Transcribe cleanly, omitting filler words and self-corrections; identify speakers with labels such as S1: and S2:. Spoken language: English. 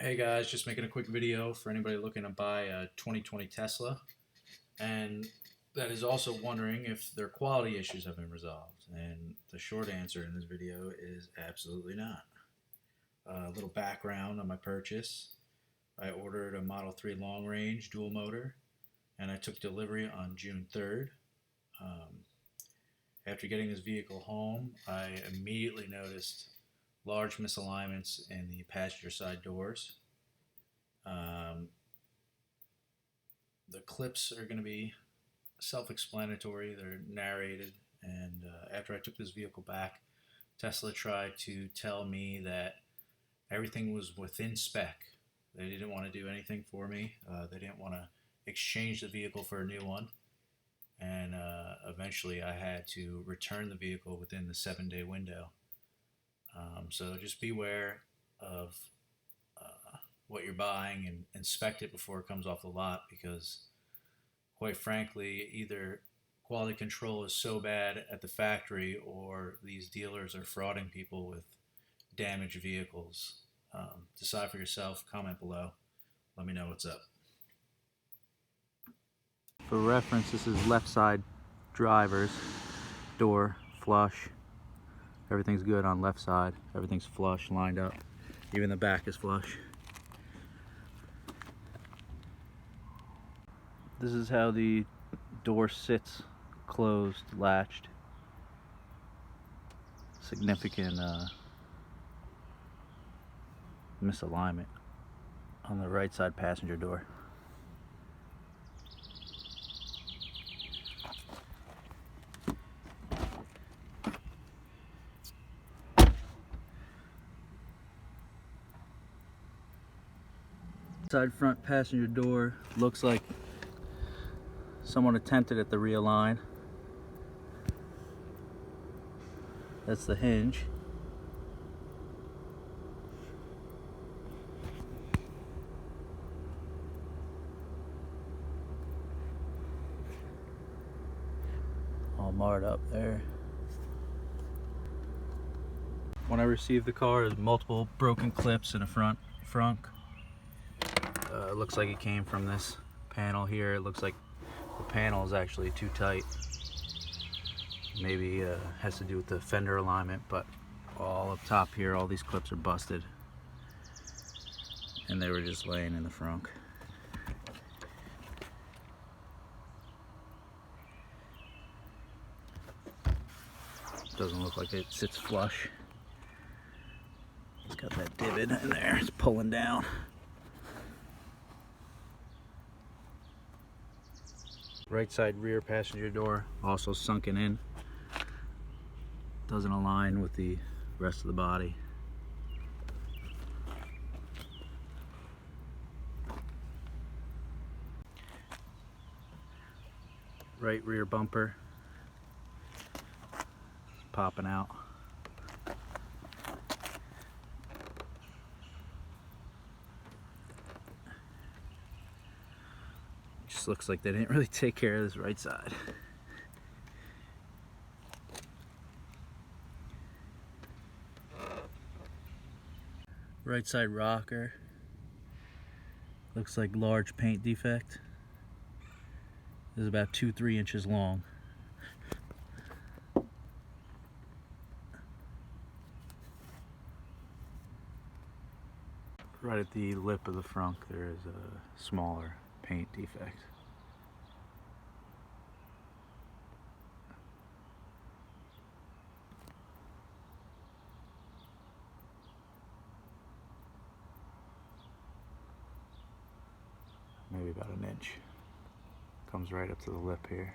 S1: Hey guys, just making a quick video for anybody looking to buy a 2020 Tesla and that is also wondering if their quality issues have been resolved. And the short answer in this video is absolutely not. A little background on my purchase. I ordered a Model 3 long range dual motor and I took delivery on June 3rd. Um, After getting this vehicle home, I immediately noticed large misalignments in the passenger side doors. Um, the clips are going to be self-explanatory. They're narrated. And after I took this vehicle back, Tesla tried to tell me that everything was within spec. They didn't want to do anything for me. They didn't want to exchange the vehicle for a new one. And eventually I had to return the vehicle within the 7-day window. So just beware of what you're buying and inspect it before it comes off the lot, because quite frankly, either quality control is so bad at the factory or these dealers are frauding people with damaged vehicles. Decide for yourself. Comment below. Let me know what's up. For reference, this is left side driver's door, flush. Everything's good on left side. Everything's flush, lined up. Even the back is flush. This is how the door sits, closed, latched. Significant misalignment on the right side passenger door. Side front passenger door looks like someone attempted at the realign. That's the hinge. All marred up there. When I received the car, there's multiple broken clips in the front. It looks like it came from this panel here. It looks like the panel is actually too tight. Maybe has to do with the fender alignment, but all up top here, all these clips are busted. And they were just laying in the frunk. Doesn't look like it sits flush. It's got that divot in there, it's pulling down. Right side rear passenger door also sunken in. Doesn't align with the rest of the body. Right rear bumper popping out. Just looks like they didn't really take care of this right side. Right side rocker looks like large paint defect. This is about 2-3 inches long. Right at the lip of the frunk there is a smaller paint defect. Maybe about an inch. Comes right up to the lip here.